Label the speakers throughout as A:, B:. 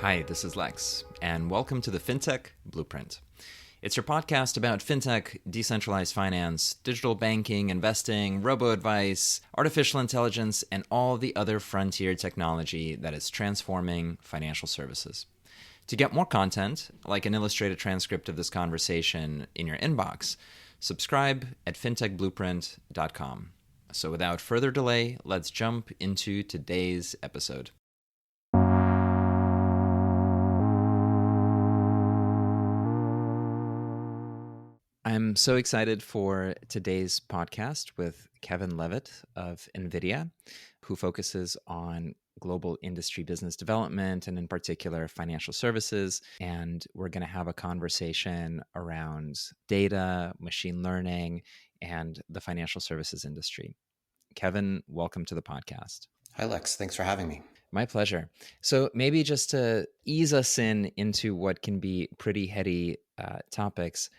A: Hi, this is Lex, and welcome to the FinTech Blueprint. It's your podcast about fintech, decentralized finance, digital banking, investing, robo-advice, artificial intelligence, and all the other frontier technology that is transforming financial services. To get more content, like an illustrated transcript of this conversation in your inbox, subscribe at fintechblueprint.com. So without further delay, let's jump into today's episode. I'm so excited for today's podcast with Kevin Levitt of NVIDIA, who focuses on global industry business development and in particular financial services. And we're going to have a conversation around data, machine learning, and the financial services industry. Kevin, welcome to the podcast.
B: Hi, Lex. Thanks for having me.
A: My pleasure. So maybe just to ease us into what can be pretty heady topics,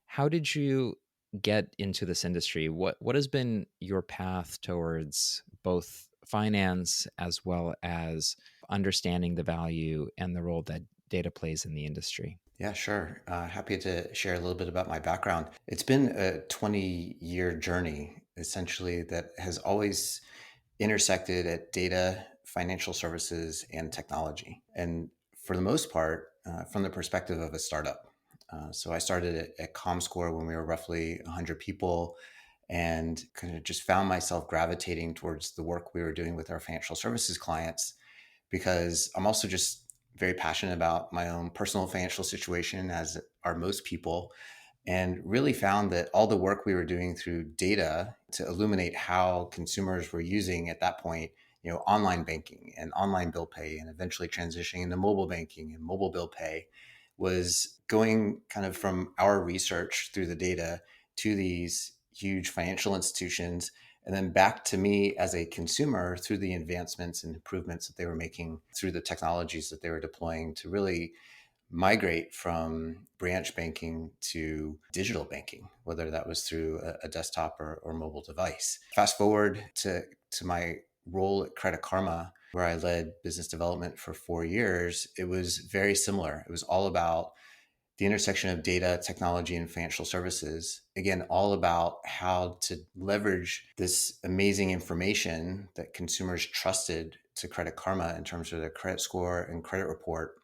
A: how did you get into this industry? What has been your path towards both finance as well as understanding the value and the role that data plays in the industry?
B: Yeah, sure. Happy to share a little bit about my background. It's been a 20-year journey, essentially, that has always intersected at data, financial services, and technology. And for the most part, from the perspective of a startup. So I started at Comscore when we were roughly 100 people and kind of just found myself gravitating towards the work we were doing with our financial services clients because I'm also just very passionate about my own personal financial situation, as are most people, and really found that all the work we were doing through data to illuminate how consumers were using at that point, online banking and online bill pay, and eventually transitioning into mobile banking and mobile bill pay, was going kind of from our research through the data to these huge financial institutions and then back to me as a consumer through the advancements and improvements that they were making through the technologies that they were deploying to really migrate from branch banking to digital banking, whether that was through a desktop or mobile device. Fast forward to my role at Credit Karma, where I led business development for 4 years. It was very similar. It was all about the intersection of data, technology, and financial services. Again, all about how to leverage this amazing information that consumers trusted to Credit Karma in terms of their credit score and credit report,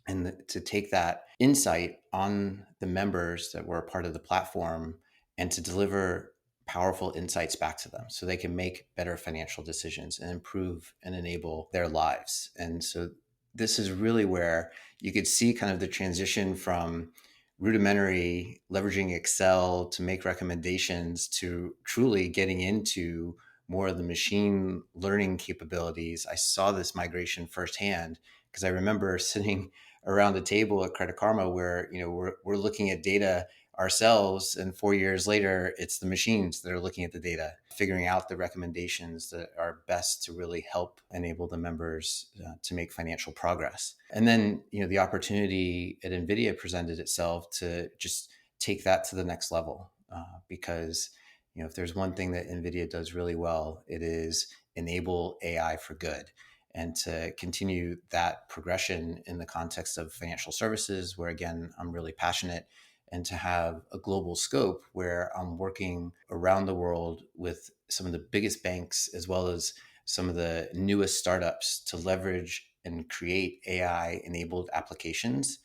B: and to take that insight on the members that were a part of the platform and to deliver powerful insights back to them so they can make better financial decisions and improve and enable their lives. And so this is really where you could see kind of the transition from rudimentary leveraging Excel to make recommendations to truly getting into more of the machine learning capabilities. I saw this migration firsthand because I remember sitting around the table at Credit Karma where we're looking at data ourselves, and 4 years later it's the machines that are looking at the data, figuring out the recommendations that are best to really help enable the members to make financial progress. And then the opportunity at NVIDIA presented itself to just take that to the next level, because if there's one thing that NVIDIA does really well, it is enable AI for good, and to continue that progression in the context of financial services, where again, I'm really passionate, and to have a global scope where I'm working around the world with some of the biggest banks, as well as some of the newest startups, to leverage and create AI enabled applications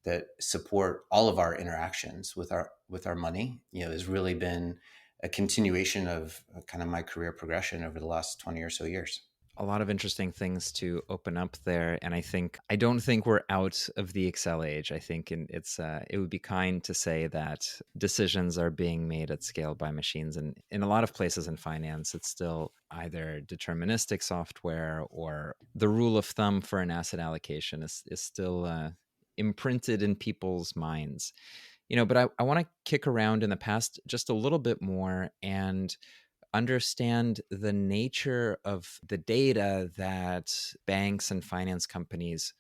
B: that support all of our interactions with our money, has really been a continuation of kind of my career progression over the last 20 or so years.
A: A lot of interesting things to open up there, and I don't think we're out of the Excel age. I think it would be kind to say that decisions are being made at scale by machines, and in a lot of places in finance, it's still either deterministic software or the rule of thumb for an asset allocation is still imprinted in people's minds. But I want to kick around in the past just a little bit more and understand the nature of the data that banks and finance companies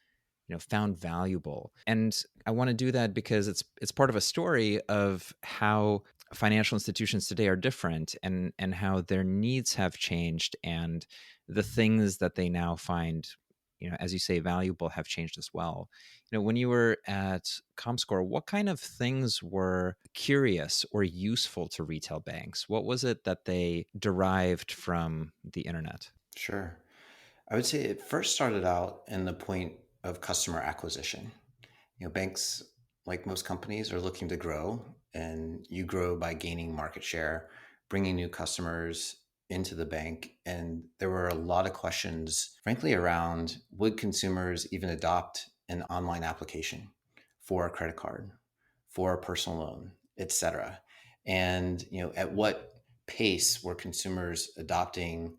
A: found valuable. And I want to do that because it's part of a story of how financial institutions today are different, and how their needs have changed, and the things that they now find as you say, valuable have changed as well. When you were at Comscore, what kind of things were curious or useful to retail banks? What was it that they derived from the internet?
B: Sure. I would say it first started out in the point of customer acquisition. Banks, like most companies, are looking to grow, and you grow by gaining market share, bringing new customers into the bank. And there were a lot of questions, frankly, around would consumers even adopt an online application for a credit card, for a personal loan, et cetera. And, at what pace were consumers adopting,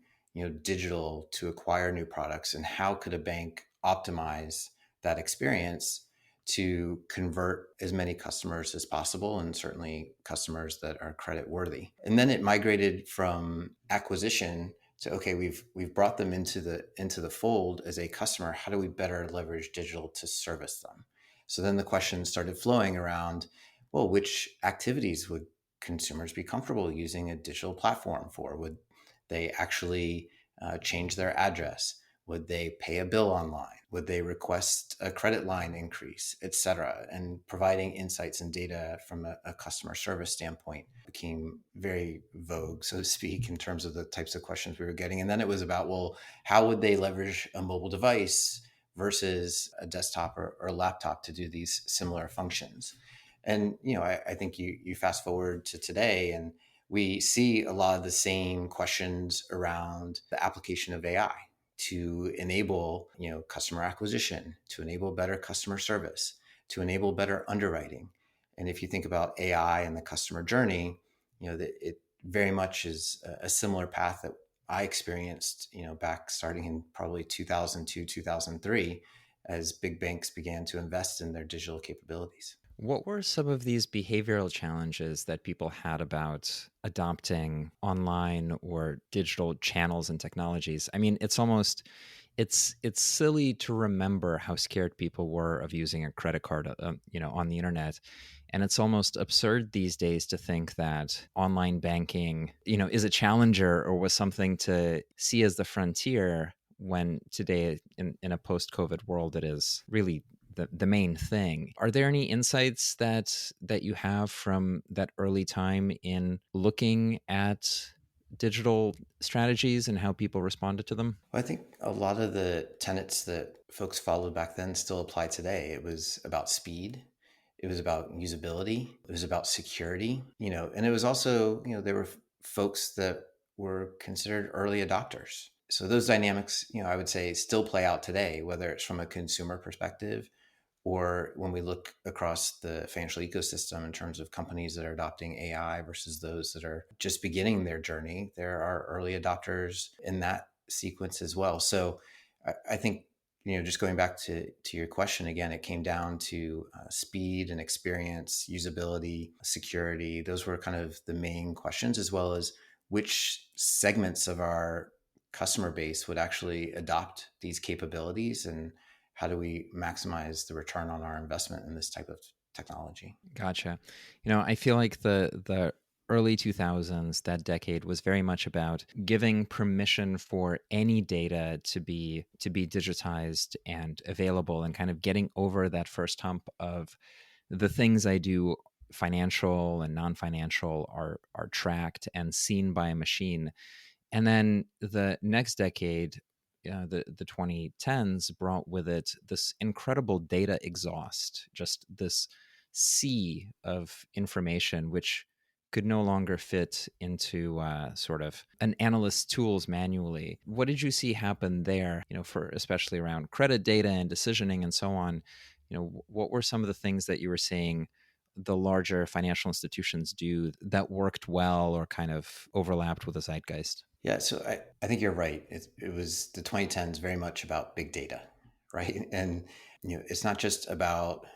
B: digital to acquire new products, and how could a bank optimize that experience to convert as many customers as possible, and certainly customers that are credit worthy. And then it migrated from acquisition to, okay, we've brought them into the fold as a customer. How do we better leverage digital to service them? So then the questions started flowing around, well, which activities would consumers be comfortable using a digital platform for? Would they actually change their address? Would they pay a bill online? Would they request a credit line increase, et cetera? And providing insights and data from a customer service standpoint became very vogue, so to speak, in terms of the types of questions we were getting. And then it was about, well, how would they leverage a mobile device versus a desktop or laptop to do these similar functions? And I think you fast forward to today, and we see a lot of the same questions around the application of AI to enable, customer acquisition, to enable better customer service, to enable better underwriting. And if you think about AI and the customer journey, that it very much is a similar path that I experienced, back starting in probably 2002, 2003, as big banks began to invest in their digital capabilities.
A: What were some of these behavioral challenges that people had about adopting online or digital channels and technologies? I mean, it's silly to remember how scared people were of using a credit card, on the internet. And it's almost absurd these days to think that online banking, is a challenger or was something to see as the frontier, when today in a post-COVID world, it is really the main thing. Are there any insights that you have from that early time in looking at digital strategies and how people responded to them?
B: Well, I think a lot of the tenets that folks followed back then still apply today. It was about speed. It was about usability. It was about security, and it was also, there were folks that were considered early adopters. So those dynamics, I would say still play out today, whether it's from a consumer perspective or when we look across the financial ecosystem in terms of companies that are adopting AI versus those that are just beginning their journey. There are early adopters in that sequence as well. So I think, just going back to your question again, it came down to speed and experience, usability, security. Those were kind of the main questions, as well as which segments of our customer base would actually adopt these capabilities, and how do we maximize the return on our investment in this type of technology?
A: Gotcha. I feel like the early 2000s, that decade, was very much about giving permission for any data to be digitized and available, and kind of getting over that first hump of the things I do, financial and non-financial, are tracked and seen by a machine. And then the next decade, the 2010s, brought with it this incredible data exhaust, just this sea of information, which could no longer fit into sort of an analyst's tools manually. What did you see happen there, for especially around credit data and decisioning and so on? What were some of the things that you were seeing the larger financial institutions do that worked well or kind of overlapped with the zeitgeist?
B: Yeah, so I think you're right. It was the 2010s very much about big data, right? And it's not just about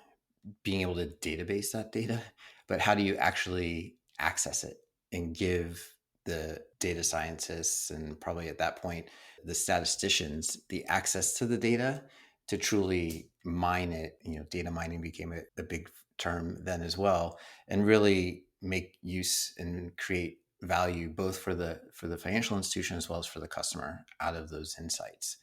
B: being able to database that data, but how do you actually access it and give the data scientists, and probably at that point the statisticians, the access to the data to truly mine it. Data mining became a big term then as well, and really make use and create value both for the financial institution as well as for the customer out of those insights.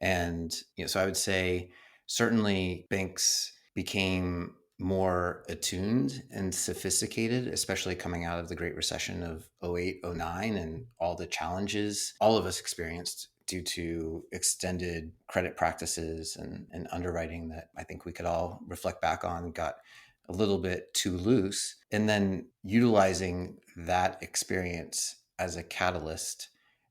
B: And so I would say certainly banks became more attuned and sophisticated, especially coming out of the Great Recession of 08, 09, and all the challenges all of us experienced due to extended credit practices and underwriting that I think we could all reflect back on got a little bit too loose. And then utilizing that experience as a catalyst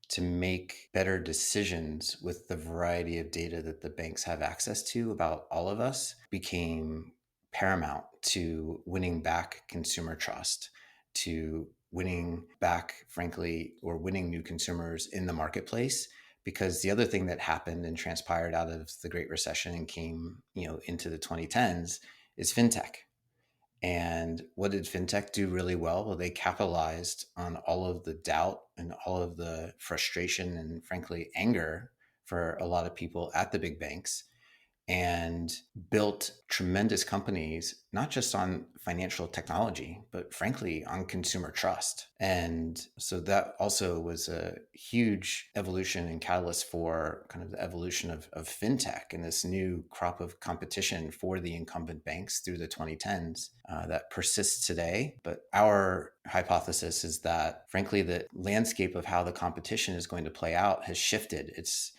B: to make better decisions with the variety of data that the banks have access to about all of us became paramount to winning back consumer trust, to winning back, frankly, or winning new consumers in the marketplace. Because the other thing that happened and transpired out of the Great Recession and came, into the 2010s is fintech. And what did fintech do really well? Well, they capitalized on all of the doubt and all of the frustration and, frankly, anger for a lot of people at the big banks and built tremendous companies, not just on financial technology, but frankly on consumer trust. And so that also was a huge evolution and catalyst for kind of the evolution of fintech and this new crop of competition for the incumbent banks through the 2010s that persists today. But our hypothesis is that, frankly, the landscape of how the competition is going to play out has shifted. It's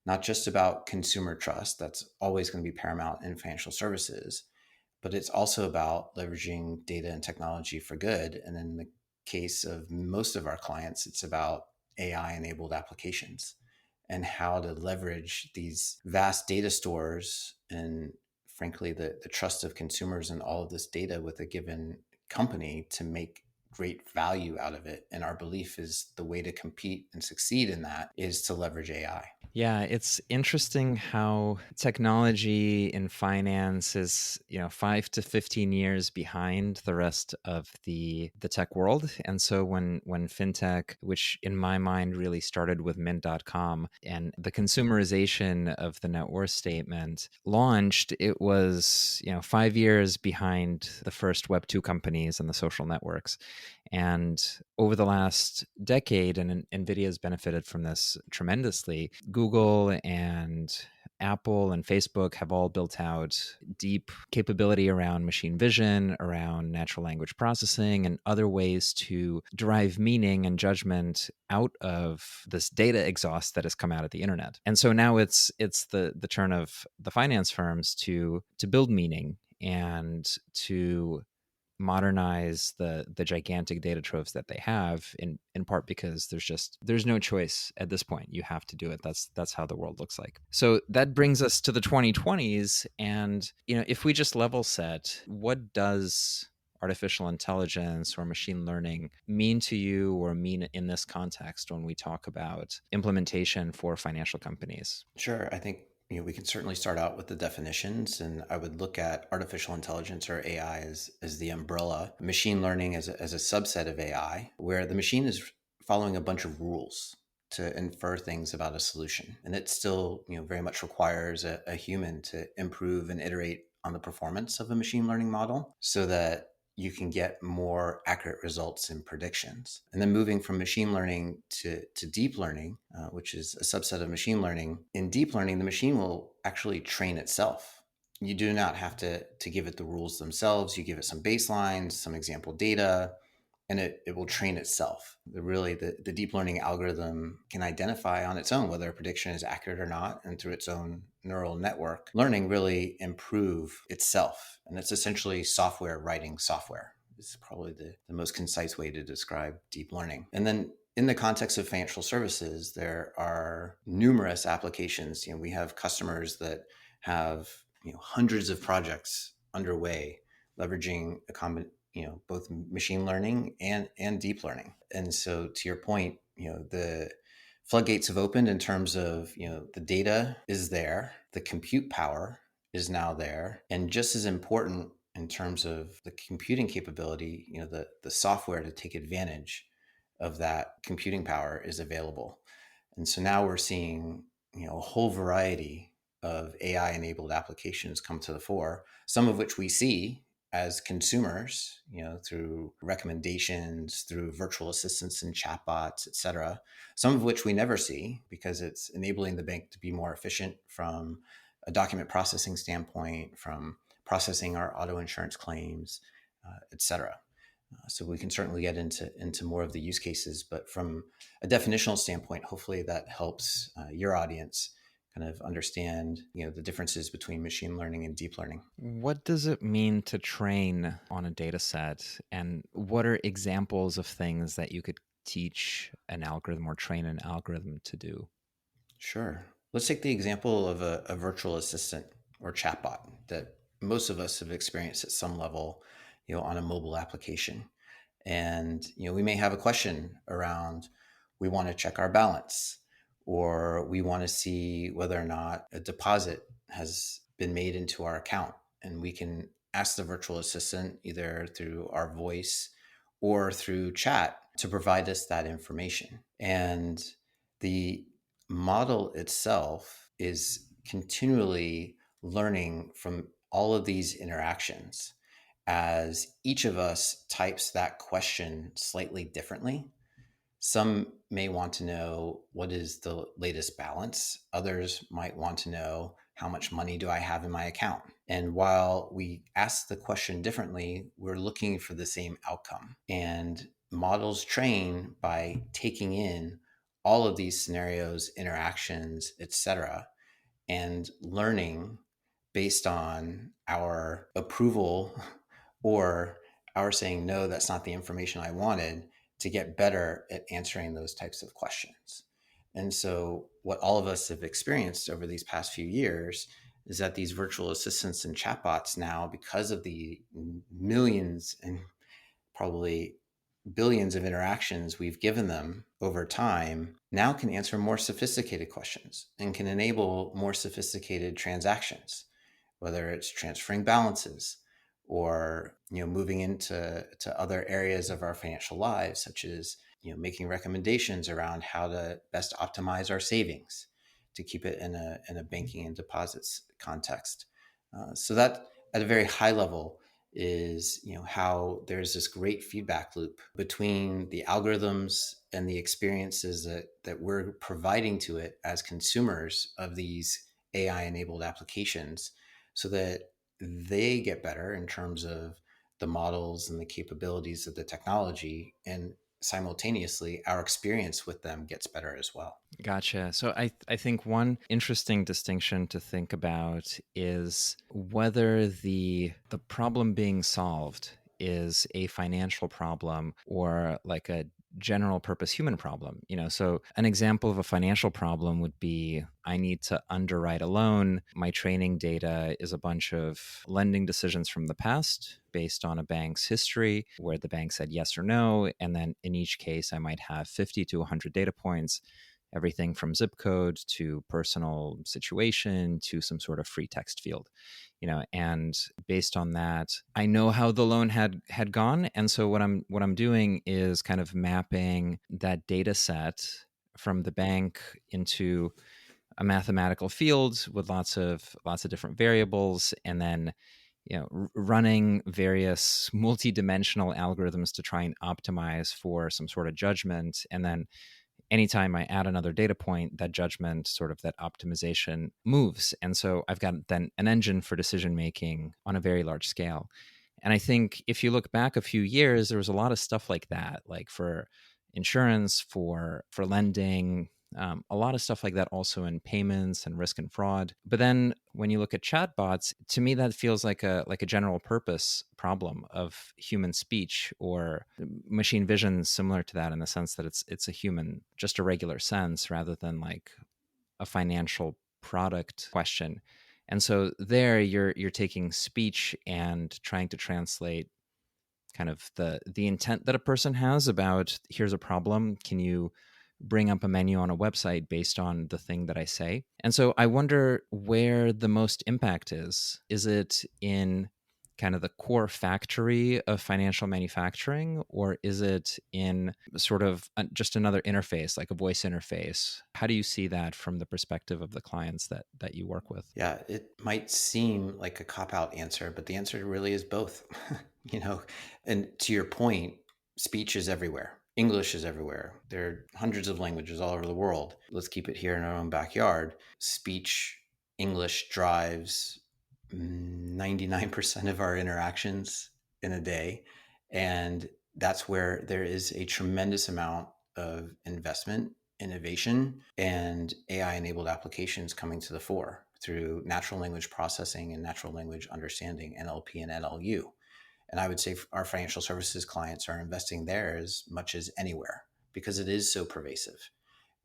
B: not just about consumer trust, that's always going to be paramount in financial services, but it's also about leveraging data and technology for good. And in the case of most of our clients, it's about AI enabled applications and how to leverage these vast data stores and, frankly, the trust of consumers and all of this data with a given company to make great value out of it. And our belief is the way to compete and succeed in that is to leverage AI.
A: Yeah, it's interesting how technology in finance is, 5 to 15 years behind the rest of the tech world. And so when fintech, which in my mind really started with mint.com and the consumerization of the net worth statement launched, it was, 5 years behind the first web 2 companies and the social networks. And over the last decade, and NVIDIA has benefited from this tremendously, Google and Apple and Facebook have all built out deep capability around machine vision, around natural language processing, and other ways to derive meaning and judgment out of this data exhaust that has come out of the internet. And so now it's the turn of the finance firms to build meaning and to modernize the gigantic data troves that they have, in part because there's no choice at this point. You have to do it. That's how the world looks like. So that brings us to the 2020s, and if we just level set, what does artificial intelligence or machine learning mean to you, or mean in this context when we talk about implementation for financial companies?
B: Sure. I think we can certainly start out with the definitions, and I would look at artificial intelligence or AI as the umbrella, machine learning as a subset of AI, where the machine is following a bunch of rules to infer things about a solution, and it still very much requires a human to improve and iterate on the performance of a machine learning model so that you can get more accurate results and predictions. And then moving from machine learning to deep learning, which is a subset of machine learning. In deep learning, the machine will actually train itself. You do not have to give it the rules themselves. You give it some baselines, some example data, and it will train itself. The deep learning algorithm can identify on its own whether a prediction is accurate or not, and through its own neural network learning really improve itself. And it's essentially software writing software. It's probably the most concise way to describe deep learning. And then in the context of financial services, there are numerous applications. We have customers that have hundreds of projects underway leveraging a both machine learning and deep learning. And so to your point, the floodgates have opened in terms of, the data is there, the compute power is now there, and just as important in terms of the computing capability, the software to take advantage of that computing power is available. And so now we're seeing, a whole variety of AI enabled applications come to the fore, some of which we see as consumers, through recommendations, through virtual assistants and chatbots, et cetera, some of which we never see because it's enabling the bank to be more efficient from a document processing standpoint, from processing our auto insurance claims, et cetera. So we can certainly get into more of the use cases, but from a definitional standpoint, hopefully that helps your audience kind of understand, the differences between machine learning and deep learning.
A: What does it mean to train on a data set? And what are examples of things that you could teach an algorithm or train an algorithm to do?
B: Sure. Let's take the example of a virtual assistant or chatbot that most of us have experienced at some level, on a mobile application. And we may have a question around, we want to check our balance, or we want to see whether or not a deposit has been made into our account. And we can ask the virtual assistant either through our voice or through chat to provide us that information. And the model itself is continually learning from all of these interactions as each of us types that question slightly differently. Some may want to know, what is the latest balance? Others might want to know, how much money do I have in my account? And while we ask the question differently, we're looking for the same outcome. And models train by taking in all of these scenarios, interactions, etc., and learning based on our approval or our saying, no, that's not the information I wanted, to get better at answering those types of questions. And so, what all of us have experienced over these past few years is that these virtual assistants and chatbots now, because of the millions and probably billions of interactions we've given them over time, now can answer more sophisticated questions and can enable more sophisticated transactions, whether it's transferring balances or moving into other areas of our financial lives, such as making recommendations around how to best optimize our savings to keep it in a banking and deposits context. So that, at a very high level, is how there's this great feedback loop between the algorithms and the experiences that we're providing to it as consumers of these AI enabled applications, so that they get better in terms of the models and the capabilities of the technology, and simultaneously our experience with them gets better as well.
A: Gotcha. So I think one interesting distinction to think about is whether the problem being solved is a financial problem or like a general purpose human problem. So an example of a financial problem would be, I need to underwrite a loan. My training data is a bunch of lending decisions from the past based on a bank's history where the bank said yes or no. And then in each case, I might have 50 to 100 data points, everything from zip code to personal situation to some sort of free text field. And based on that, I know how the loan had gone. And so what I'm doing is kind of mapping that data set from the bank into a mathematical field with lots of different variables, and then running various multi-dimensional algorithms to try and optimize for some sort of judgment. And then anytime I add another data point, that judgment, sort of that optimization, moves. And so I've got then an engine for decision making on a very large scale. And I think if you look back a few years, there was a lot of stuff like that, like for insurance, for lending, a lot of stuff like that also in payments and risk and fraud. But then when you look at chatbots, to me that feels like a general purpose problem of human speech or machine vision, similar to that in the sense that it's a human, just a regular sense, rather than like a financial product question. And so there you're taking speech and trying to translate kind of the intent that a person has about, here's a problem, can you bring up a menu on a website based on the thing that I say? And so I wonder where the most impact is. Is it in kind of the core factory of financial manufacturing, or is it in sort of just another interface, like a voice interface? How do you see that from the perspective of the clients that you work with?
B: Yeah, it might seem like a cop-out answer, but the answer really is both. you know, and to your point, speech is everywhere. English is everywhere. There are hundreds of languages all over the world. Let's keep it here in our own backyard. Speech, English drives 99% of our interactions in a day. And that's where there is a tremendous amount of investment, innovation, and AI enabled applications coming to the fore through natural language processing and natural language understanding, NLP and NLU. And I would say our financial services clients are investing there as much as anywhere because it is so pervasive.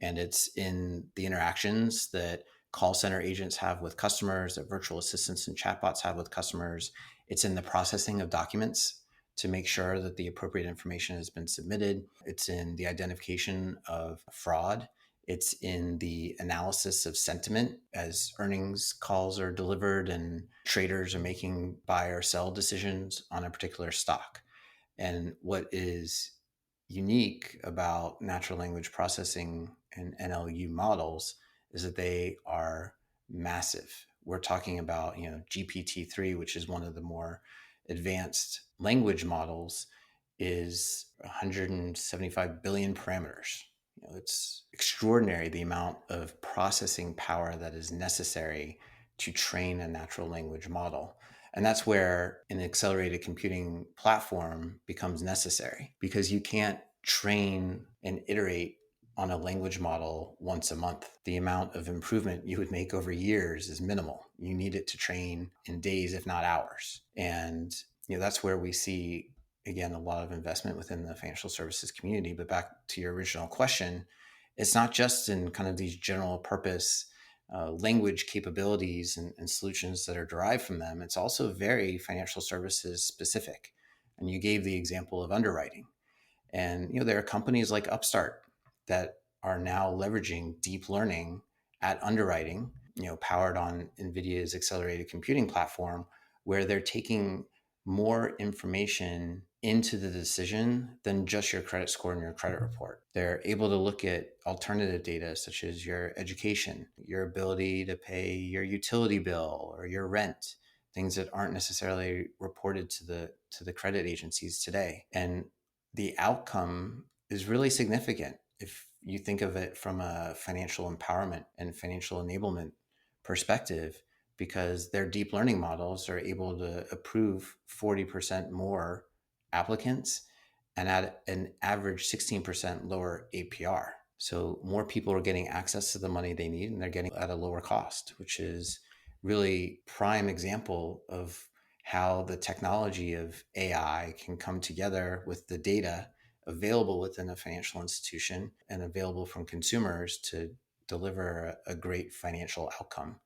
B: And it's in the interactions that call center agents have with customers, that virtual assistants and chatbots have with customers. It's in the processing of documents to make sure that the appropriate information has been submitted. It's in the identification of fraud. It's in the analysis of sentiment as earnings calls are delivered and traders are making buy or sell decisions on a particular stock. And what is unique about natural language processing and NLU models is that they are massive. We're talking about, GPT-3, which is one of the more advanced language models, is 175 billion parameters. It's extraordinary the amount of processing power that is necessary to train a natural language model. And that's where an accelerated computing platform becomes necessary because you can't train and iterate on a language model once a month. The amount of improvement you would make over years is minimal. You need it to train in days, if not hours. And that's where we see, again, a lot of investment within the financial services community. But back to your original question, it's not just in kind of these general purpose language capabilities and solutions that are derived from them. It's also very financial services specific. And you gave the example of underwriting. And there are companies like Upstart that are now leveraging deep learning at underwriting, powered on NVIDIA's accelerated computing platform, where they're taking more information into the decision than just your credit score and your credit report. They're able to look at alternative data such as your education, your ability to pay your utility bill or your rent, things that aren't necessarily reported to the credit agencies today. And the outcome is really significant if you think of it from a financial empowerment and financial enablement perspective, because their deep learning models are able to approve 40% more applicants and at an average 16% lower APR. So more people are getting access to the money they need and they're getting at a lower cost, which is really prime example of how the technology of AI can come together with the data available within a financial institution and available from consumers to deliver a great financial outcome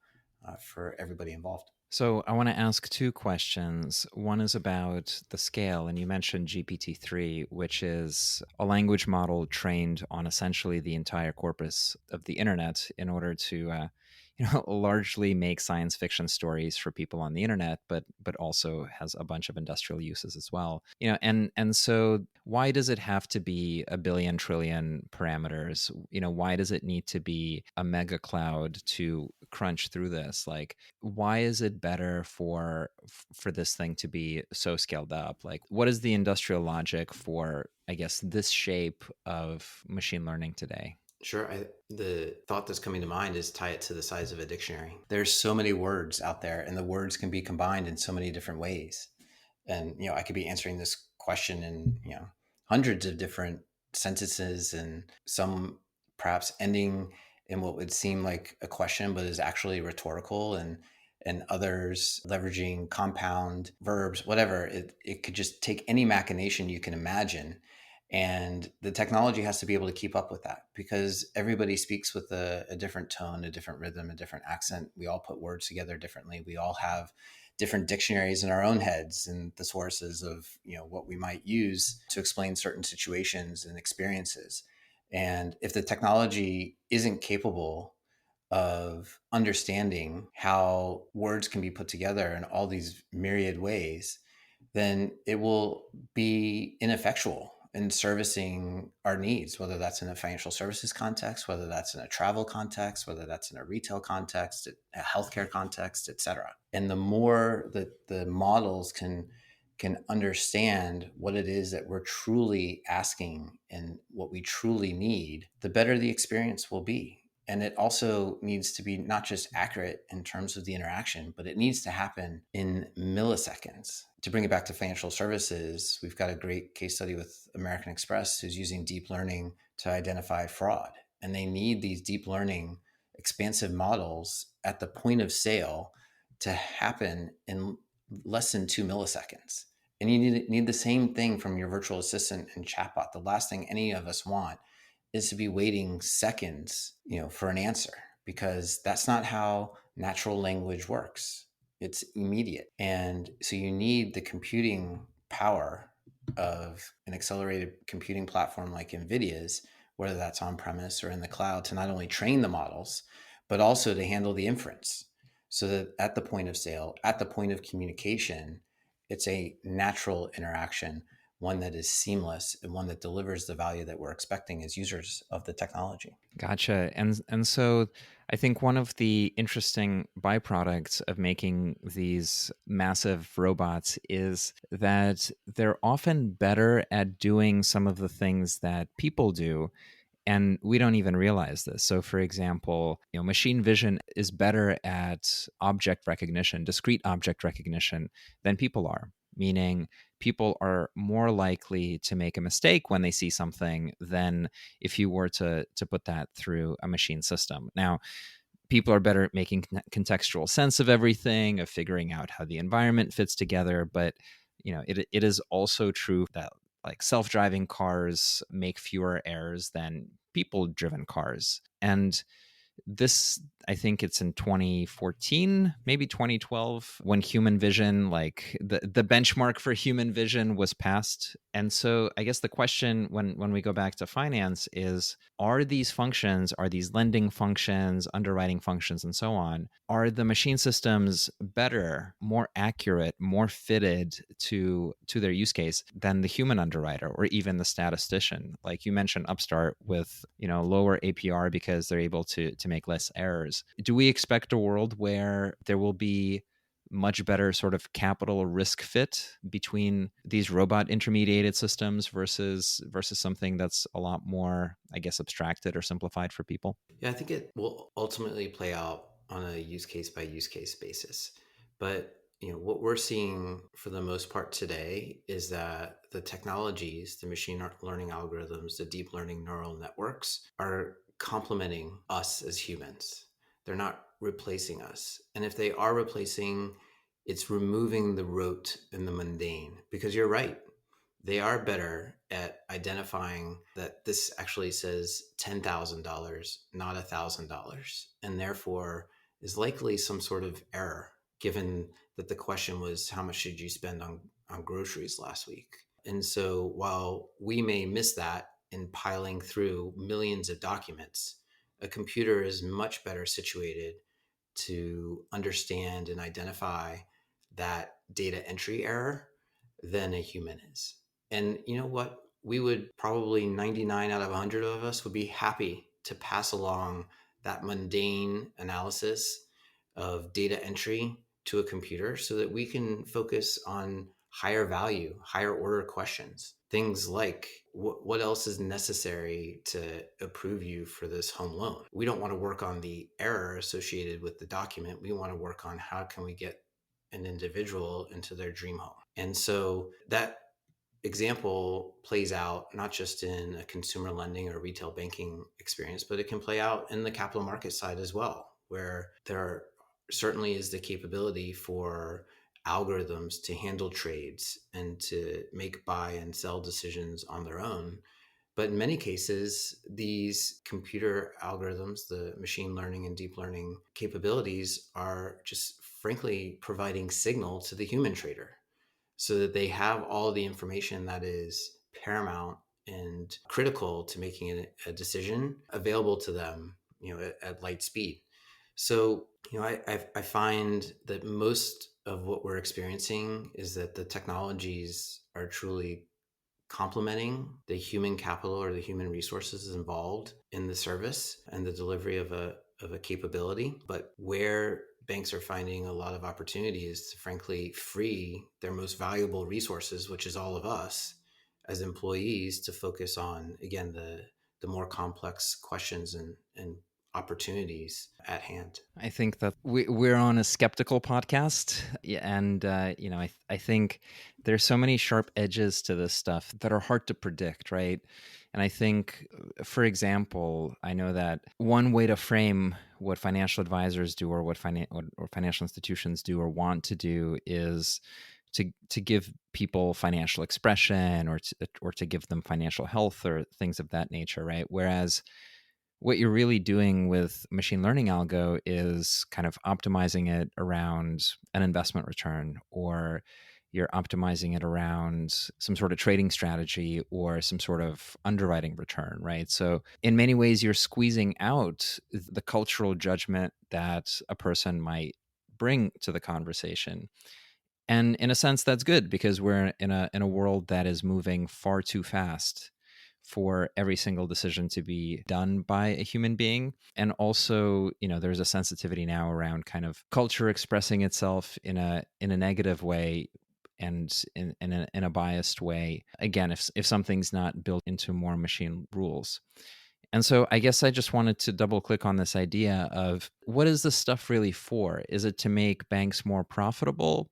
B: for everybody involved.
A: So I want to ask two questions. One is about the scale, and you mentioned GPT-3, which is a language model trained on essentially the entire corpus of the internet in order to, largely make science fiction stories for people on the internet, but also has a bunch of industrial uses as well. And so why does it have to be a billion trillion parameters? Why does it need to be a mega cloud to crunch through this? Like, why is it better for this thing to be so scaled up? Like, what is the industrial logic for, I guess, this shape of machine learning today?
B: Sure. The thought that's coming to mind is tie it to the size of a dictionary. There's so many words out there, and the words can be combined in so many different ways. And I could be answering this question in hundreds of different sentences, and some perhaps ending in what would seem like a question but is actually rhetorical, and others leveraging compound verbs, whatever. It could just take any machination you can imagine. And the technology has to be able to keep up with that because everybody speaks with a different tone, a different rhythm, a different accent. We all put words together differently. We all have different dictionaries in our own heads and the sources of what we might use to explain certain situations and experiences. And if the technology isn't capable of understanding how words can be put together in all these myriad ways, then it will be ineffectual in servicing our needs, whether that's in a financial services context, whether that's in a travel context, whether that's in a retail context, a healthcare context, et cetera. And the more that the models can understand what it is that we're truly asking and what we truly need, the better the experience will be. And it also needs to be not just accurate in terms of the interaction, but it needs to happen in milliseconds. To bring it back to financial services, we've got a great case study with American Express, who's using deep learning to identify fraud. And they need these deep learning expansive models at the point of sale to happen in less than 2 milliseconds. And you need the same thing from your virtual assistant and chatbot. The last thing any of us want is to be waiting seconds, for an answer, because that's not how natural language works. It's immediate. And so you need the computing power of an accelerated computing platform like NVIDIA's, whether that's on premise or in the cloud, to not only train the models, but also to handle the inference. So that at the point of sale, at the point of communication, it's a natural interaction, one that is seamless and one that delivers the value that we're expecting as users of the technology.
A: Gotcha. And so I think one of the interesting byproducts of making these massive robots is that they're often better at doing some of the things that people do, and we don't even realize this. So for example, machine vision is better at object recognition, discrete object recognition, than people are, meaning people are more likely to make a mistake when they see something than if you were to put that through a machine system. Now, people are better at making contextual sense of everything, of figuring out how the environment fits together, but it is also true that like self-driving cars make fewer errors than people-driven cars. And this, I think it's in 2014, maybe 2012, when human vision, like the benchmark for human vision was passed. And so I guess the question when we go back to finance is, are these functions, are these lending functions, underwriting functions, and so on, are the machine systems better, more accurate, more fitted to their use case than the human underwriter or even the statistician? Like you mentioned Upstart with, lower APR because they're able to make less errors. Do we expect a world where there will be much better sort of capital risk fit between these robot intermediated systems versus something that's a lot more, I guess, abstracted or simplified for people?
B: Yeah, I think it will ultimately play out on a use case by use case basis. But what we're seeing for the most part today is that the technologies, the machine learning algorithms, the deep learning neural networks are complementing us as humans. They're not replacing us. And if they are replacing, it's removing the rote and the mundane. Because you're right, they are better at identifying that this actually says $10,000, not $1,000, and therefore is likely some sort of error, given that the question was, how much did you spend on groceries last week? And so while we may miss that in piling through millions of documents, a computer is much better situated to understand and identify that data entry error than a human is. And you know what? We would probably 99 out of 100 of us would be happy to pass along that mundane analysis of data entry to a computer so that we can focus on higher value, higher order questions. Things like what else is necessary to approve you for this home loan? We don't want to work on the error associated with the document. We want to work on how can we get an individual into their dream home. And so that example plays out not just in a consumer lending or retail banking experience, but it can play out in the capital market side as well, where there certainly is the capability for algorithms to handle trades and to make buy and sell decisions on their own. But in many cases, these computer algorithms, the machine learning and deep learning capabilities, are just frankly providing signal to the human trader so that they have all the information that is paramount and critical to making a decision available to them, at light speed. So, I find that most of what we're experiencing is that the technologies are truly complementing the human capital or the human resources involved in the service and the delivery of a capability. But where banks are finding a lot of opportunities to frankly free their most valuable resources, which is all of us as employees, to focus on, again, the more complex questions and opportunities at hand.
A: I think that we're on a skeptical podcast, and I think there's so many sharp edges to this stuff that are hard to predict, right? And I think, for example, I know that one way to frame what financial advisors do, or what financial institutions do, or want to do, is to give people financial expression, or to give them financial health, or things of that nature, right? Whereas what you're really doing with machine learning algo is kind of optimizing it around an investment return, or you're optimizing it around some sort of trading strategy, or some sort of underwriting return, right? So in many ways, you're squeezing out the cultural judgment that a person might bring to the conversation. And in a sense, that's good, because we're in a world that is moving far too fast for every single decision to be done by a human being. And also, there's a sensitivity now around kind of culture expressing itself in a negative way, and in a biased way. Again, if something's not built into more machine rules. And so I guess I just wanted to double click on this idea of, what is this stuff really for? Is it to make banks more profitable?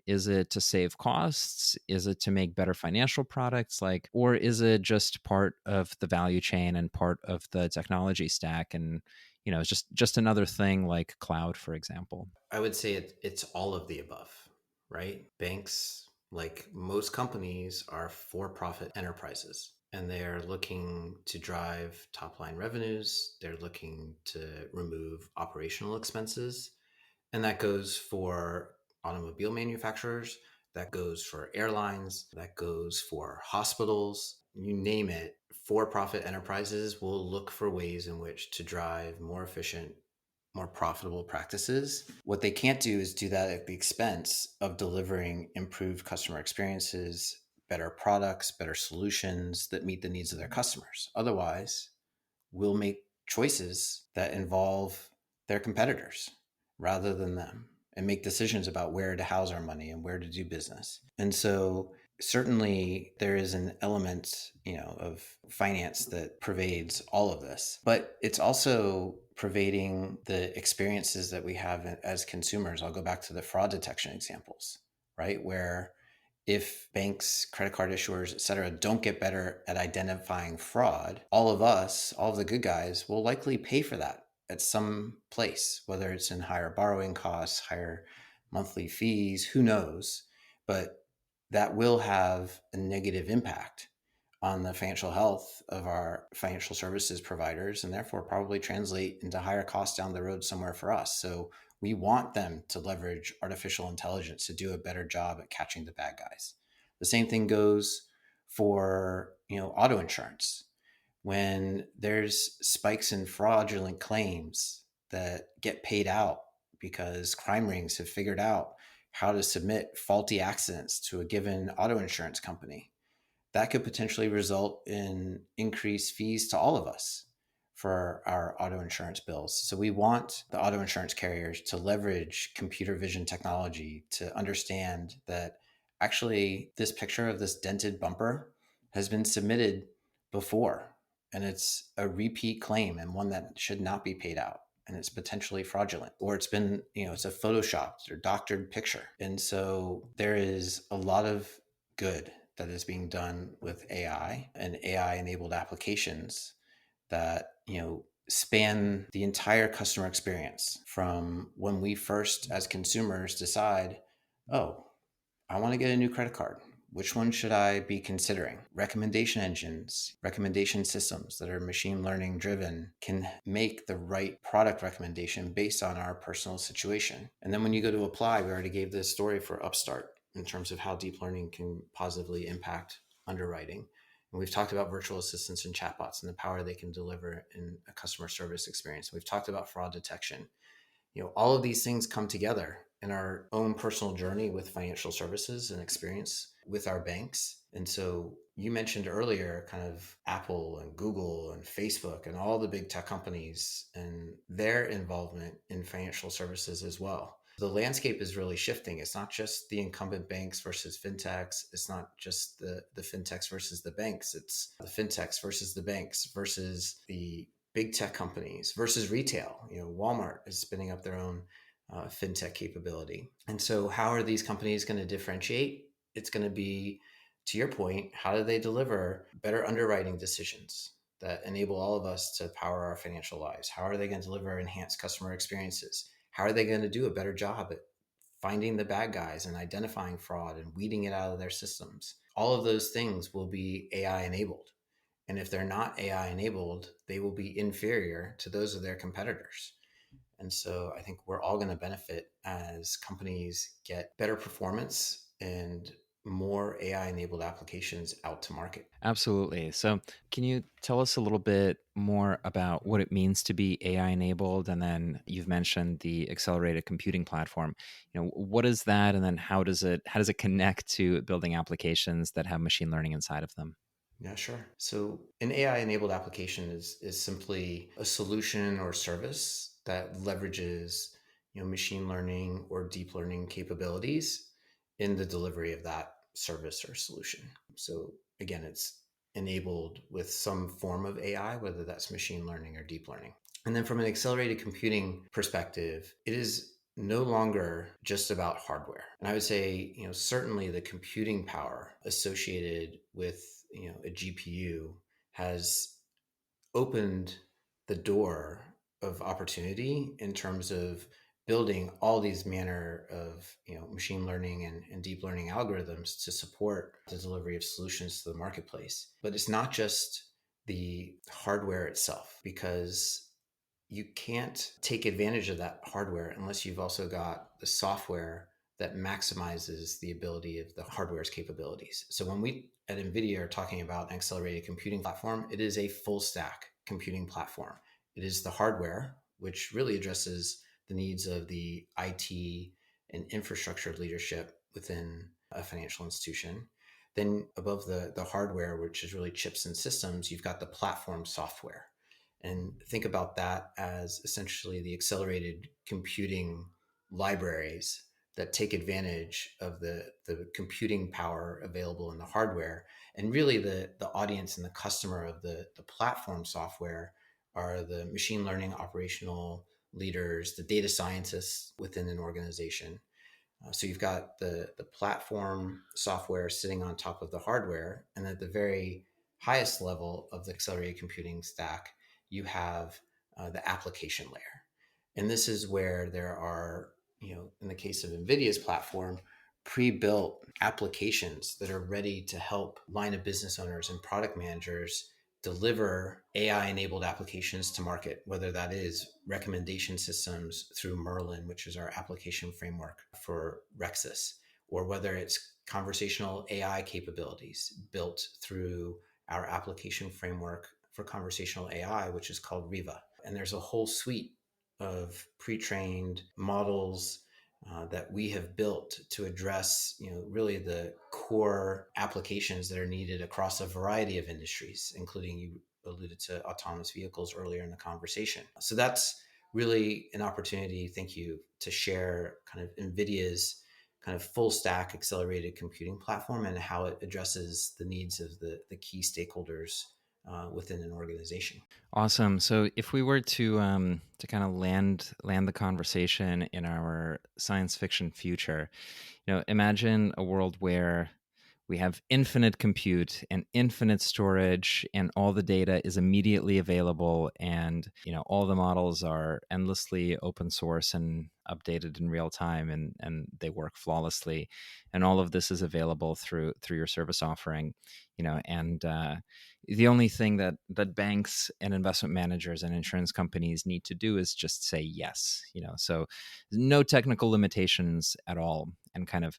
A: Is it to save costs? Is it to make better financial products? Or is it just part of the value chain and part of the technology stack? And, it's just another thing like cloud, for example.
B: I would say it's all of the above, right? Banks, like most companies, are for profit enterprises, and they are looking to drive top line revenues. They're looking to remove operational expenses. And that goes for automobile manufacturers, that goes for airlines, that goes for hospitals, you name it. For profit enterprises will look for ways in which to drive more efficient, more profitable practices. What they can't do is do that at the expense of delivering improved customer experiences, better products, better solutions that meet the needs of their customers. Otherwise, we'll make choices that involve their competitors rather than them, and make decisions about where to house our money and where to do business. And so certainly there is an element, of finance that pervades all of this, but it's also pervading the experiences that we have as consumers. I'll go back to the fraud detection examples, right? Where if banks, credit card issuers, et cetera, don't get better at identifying fraud, all of us, all of the good guys, will likely pay for that at some place, whether it's in higher borrowing costs, higher monthly fees, who knows? But that will have a negative impact on the financial health of our financial services providers, and therefore probably translate into higher costs down the road somewhere for us. So we want them to leverage artificial intelligence to do a better job at catching the bad guys. The same thing goes for, auto insurance. When there's spikes in fraudulent claims that get paid out because crime rings have figured out how to submit faulty accidents to a given auto insurance company, that could potentially result in increased fees to all of us for our auto insurance bills. So we want the auto insurance carriers to leverage computer vision technology to understand that actually this picture of this dented bumper has been submitted before, and it's a repeat claim and one that should not be paid out, and it's potentially fraudulent, or it's been, it's a photoshopped or doctored picture. And so there is a lot of good that is being done with AI and AI enabled applications that, span the entire customer experience, from when we first as consumers decide, oh, I want to get a new credit card. Which one should I be considering? Recommendation engines, recommendation systems that are machine learning driven can make the right product recommendation based on our personal situation. And then when you go to apply, we already gave this story for Upstart in terms of how deep learning can positively impact underwriting. And we've talked about virtual assistants and chatbots and the power they can deliver in a customer service experience. We've talked about fraud detection. All of these things come together in our own personal journey with financial services and experience with our banks. And so you mentioned earlier kind of Apple and Google and Facebook and all the big tech companies and their involvement in financial services as well. The landscape is really shifting. It's not just the incumbent banks versus fintechs. It's not just the fintechs versus the banks. It's the fintechs versus the banks versus the big tech companies versus retail. Walmart is spinning up their own fintech capability. And so how are these companies going to differentiate? It's going to be, to your point, how do they deliver better underwriting decisions that enable all of us to power our financial lives? How are they going to deliver enhanced customer experiences? How are they going to do a better job at finding the bad guys and identifying fraud and weeding it out of their systems? All of those things will be AI enabled. And if they're not AI enabled, they will be inferior to those of their competitors. And so I think we're all going to benefit as companies get better performance and more AI enabled applications out to market.
A: Absolutely. So, can you tell us a little bit more about what it means to be AI enabled? And then you've mentioned the accelerated computing platform. What is that? And then how does it connect to building applications that have machine learning inside of them?
B: Yeah, sure. So an AI enabled application is simply a solution or service that leverages machine learning or deep learning capabilities in the delivery of that service or solution. So again, it's enabled with some form of AI, whether that's machine learning or deep learning. And then from an accelerated computing perspective, it is no longer just about hardware. And I would say, certainly the computing power associated with, a GPU has opened the door of opportunity in terms of building all these manner of machine learning and deep learning algorithms to support the delivery of solutions to the marketplace. But it's not just the hardware itself, because you can't take advantage of that hardware unless you've also got the software that maximizes the ability of the hardware's capabilities. So when we at NVIDIA are talking about an accelerated computing platform, it is a full stack computing platform. It is the hardware, which really addresses the needs of the IT and infrastructure leadership within a financial institution. Then above the hardware, which is really chips and systems, you've got the platform software. And think about that as essentially the accelerated computing libraries that take advantage of the computing power available in the hardware. And really the audience and the customer of the platform software are the machine learning operational leaders, the data scientists within an organization. So you've got the platform software sitting on top of the hardware, and at the very highest level of the accelerated computing stack, you have the application layer. And this is where there are, in the case of NVIDIA's platform, pre-built applications that are ready to help line of business owners and product managers deliver AI enabled applications to market, whether that is recommendation systems through Merlin, which is our application framework for Rexus, or whether it's conversational AI capabilities built through our application framework for conversational AI, which is called Riva. And there's a whole suite of pre-trained models that we have built to address, really the core applications that are needed across a variety of industries, including, you alluded to autonomous vehicles earlier in the conversation. So that's really an opportunity, thank you, to share kind of NVIDIA's kind of full stack accelerated computing platform and how it addresses the needs of the key stakeholders within an organization.
A: Awesome. So, if we were to kind of land the conversation in our science fiction future, imagine a world where we have infinite compute and infinite storage, and all the data is immediately available, and all the models are endlessly open source and updated in real time, and they work flawlessly, and all of this is available through your service offering. And the only thing that banks and investment managers and insurance companies need to do is just say yes. So no technical limitations at all, and kind of,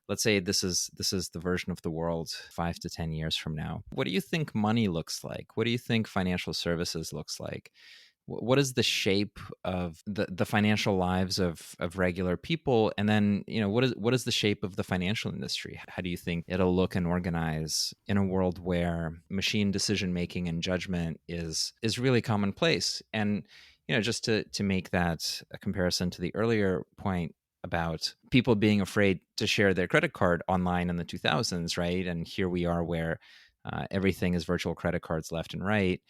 A: let's say this is the version of the world 5 to 10 years from now. What do you think money looks like? What do you think financial services looks like? what is the shape of the financial lives of regular people? And then, what is the shape of the financial industry? How do you think it'll look and organize in a world where machine decision making and judgment is really commonplace? And, just to make that a comparison to the earlier point about people being afraid to share their credit card online in the 2000s, right? And here we are where everything is virtual credit cards left and right.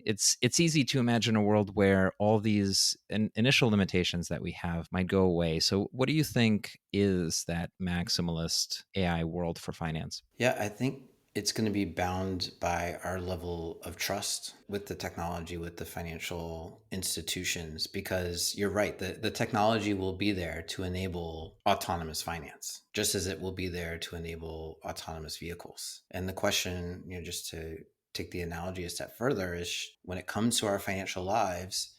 A: It's easy to imagine a world where all these initial limitations that we have might go away. So what do you think is that maximalist AI world for finance?
B: Yeah, I think it's going to be bound by our level of trust with the technology, with the financial institutions, because you're right, the technology will be there to enable autonomous finance, just as it will be there to enable autonomous vehicles. And the question, just to take the analogy a step further, is when it comes to our financial lives,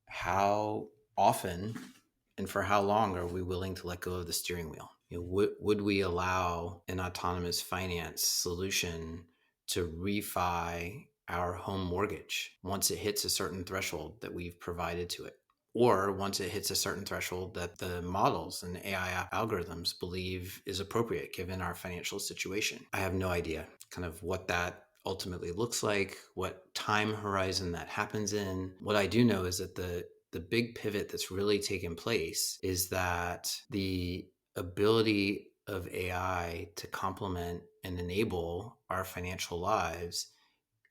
B: how often and for how long are we willing to let go of the steering wheel? Would we allow an autonomous finance solution to refi our home mortgage once it hits a certain threshold that we've provided to it? Or once it hits a certain threshold that the models and the AI algorithms believe is appropriate given our financial situation? I have no idea kind of what that ultimately looks like, what time horizon that happens in. What I do know is that the big pivot that's really taken place is that the ability of AI to complement and enable our financial lives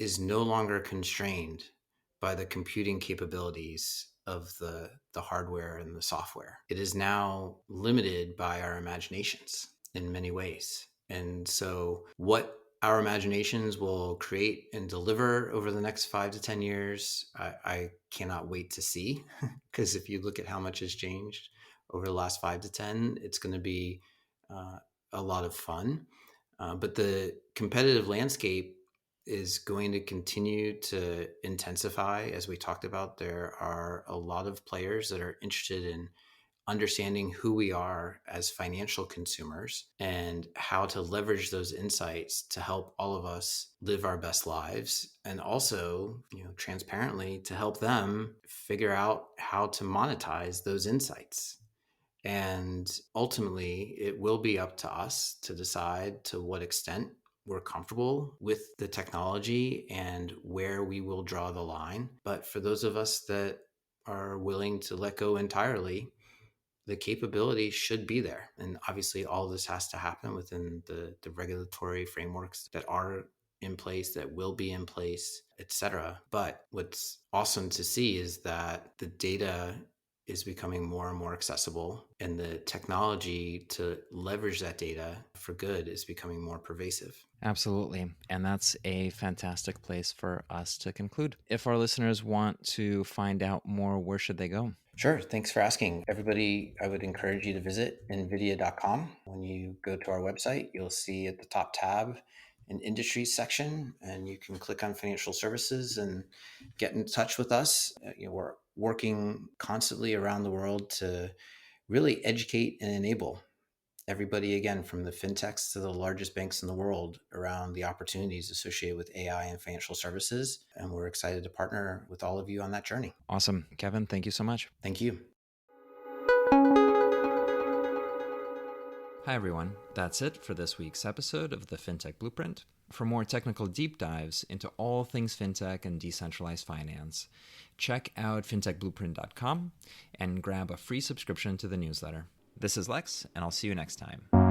B: is no longer constrained by the computing capabilities of the hardware and the software. It is now limited by our imaginations in many ways. And so what our imaginations will create and deliver over the next 5 to 10 years, I cannot wait to see, because if you look at how much has changed over the last 5 to 10, it's going to be a lot of fun. But the competitive landscape is going to continue to intensify. As we talked about, there are a lot of players that are interested in understanding who we are as financial consumers and how to leverage those insights to help all of us live our best lives, and also, transparently to help them figure out how to monetize those insights. And ultimately, it will be up to us to decide to what extent we're comfortable with the technology and where we will draw the line. But for those of us that are willing to let go entirely, the capability should be there. And obviously, all of this has to happen within the regulatory frameworks that are in place, that will be in place, etc. But what's awesome to see is that the data is becoming more and more accessible, and the technology to leverage that data for good is becoming more pervasive.
A: Absolutely. And that's a fantastic place for us to conclude. If our listeners want to find out more, where should they go?
B: Sure. Thanks for asking. Everybody, I would encourage you to visit NVIDIA.com. When you go to our website, you'll see at the top tab an industries section, and you can click on financial services and get in touch with us. We're working constantly around the world to really educate and enable everybody, again, from the fintechs to the largest banks in the world, around the opportunities associated with AI and financial services. And we're excited to partner with all of you on that journey.
A: Awesome. Kevin, thank you so much.
B: Thank you.
A: Hi, everyone. That's it for this week's episode of the FinTech Blueprint. For more technical deep dives into all things fintech and decentralized finance, check out fintechblueprint.com and grab a free subscription to the newsletter. This is Lex, and I'll see you next time.